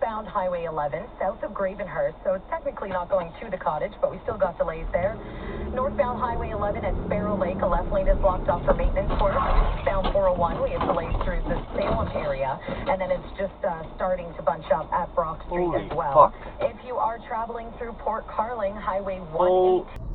Northbound Highway 11, south of Gravenhurst, so it's technically not going to the cottage, but we still got delays there. Northbound Highway 11 at Sparrow Lake, a left lane is blocked off for maintenance work. Eastbound 401, we have delays through the Salem area, and then it's just starting to bunch up at Brock Street as well. If you are traveling through Port Carling, Highway 18.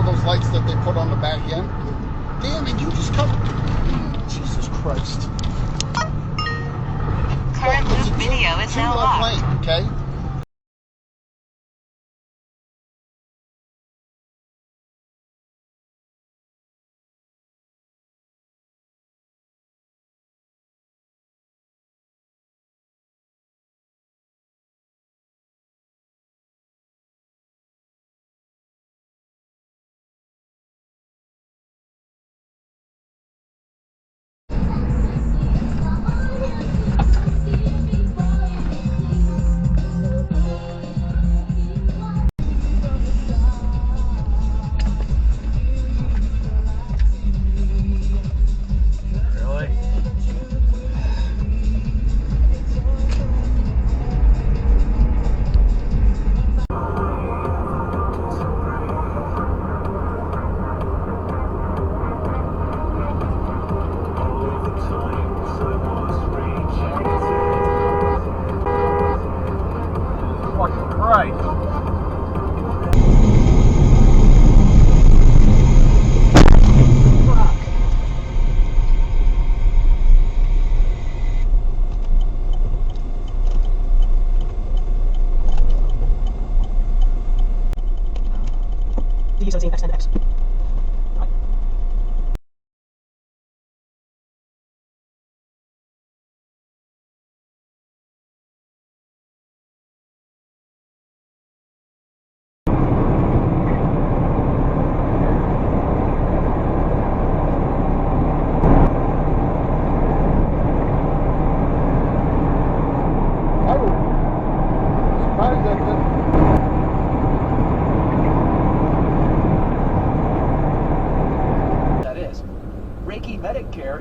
Those lights that they put on the back end. Damn it, you just covered. Jesus Christ. Current loop video is now locked. Lane, okay?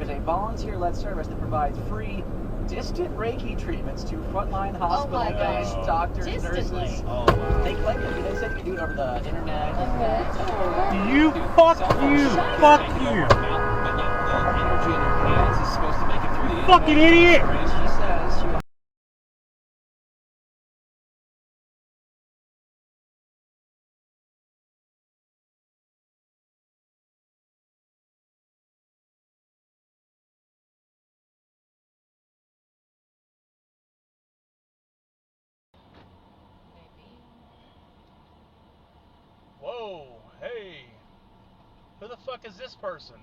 Is a volunteer-led service that provides free distant Reiki treatments to frontline hospital-based doctors, nurses. Oh, wow. They claim it. They said you can do it over the internet. Fuck you! Energy in your hands is supposed to make it through the Fucking idiot! She says she Whoa, hey, who the fuck is this person?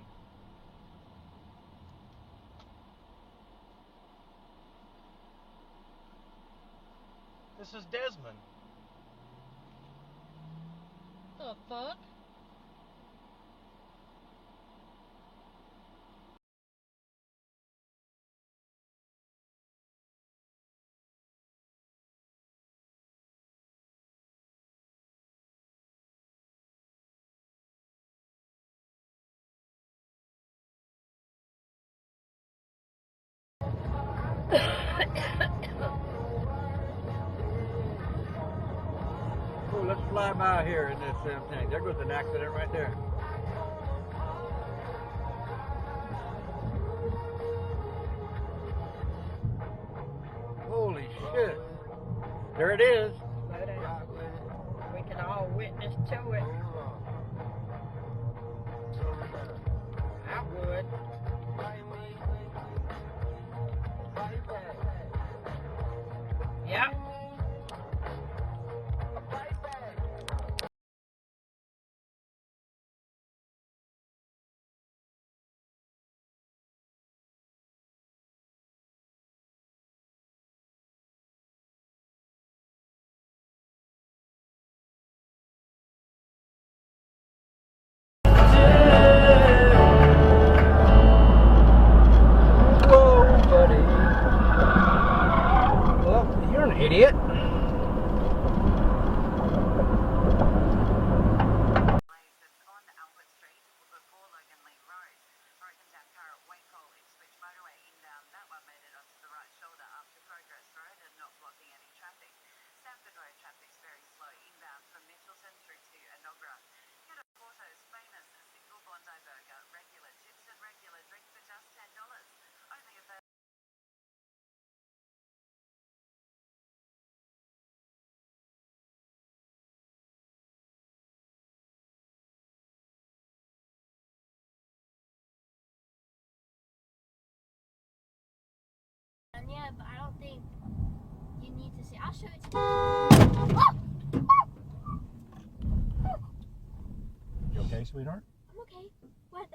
This is Desmond. The fuck? Oh, let's fly by here in this thing. There goes an accident right there. Holy shit. There it is. We can all witness to it. I would. Yep. Yeah, but I don't think you need to see. I'll show it to you. You okay, sweetheart? I'm okay. What?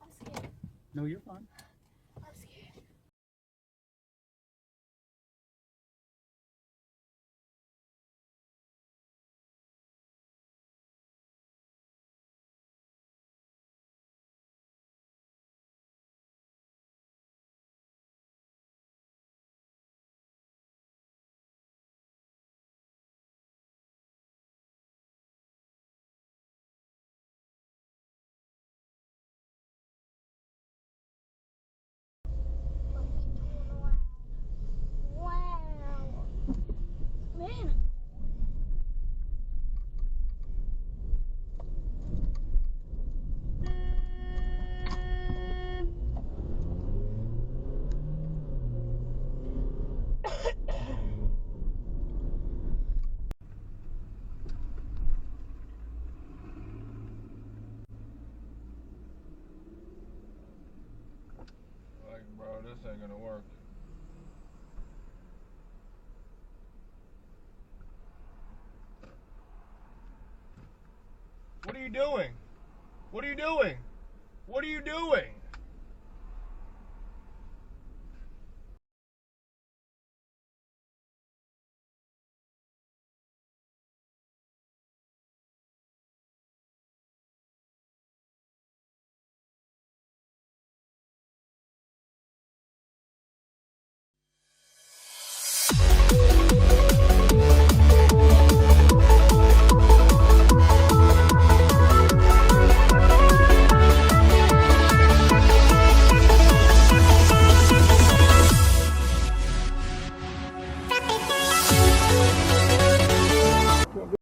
I'm scared. No, you're fine. I'm scared. Wow. Man. Like, bro, this ain't gonna work. What are you doing? What are you doing? What are you doing?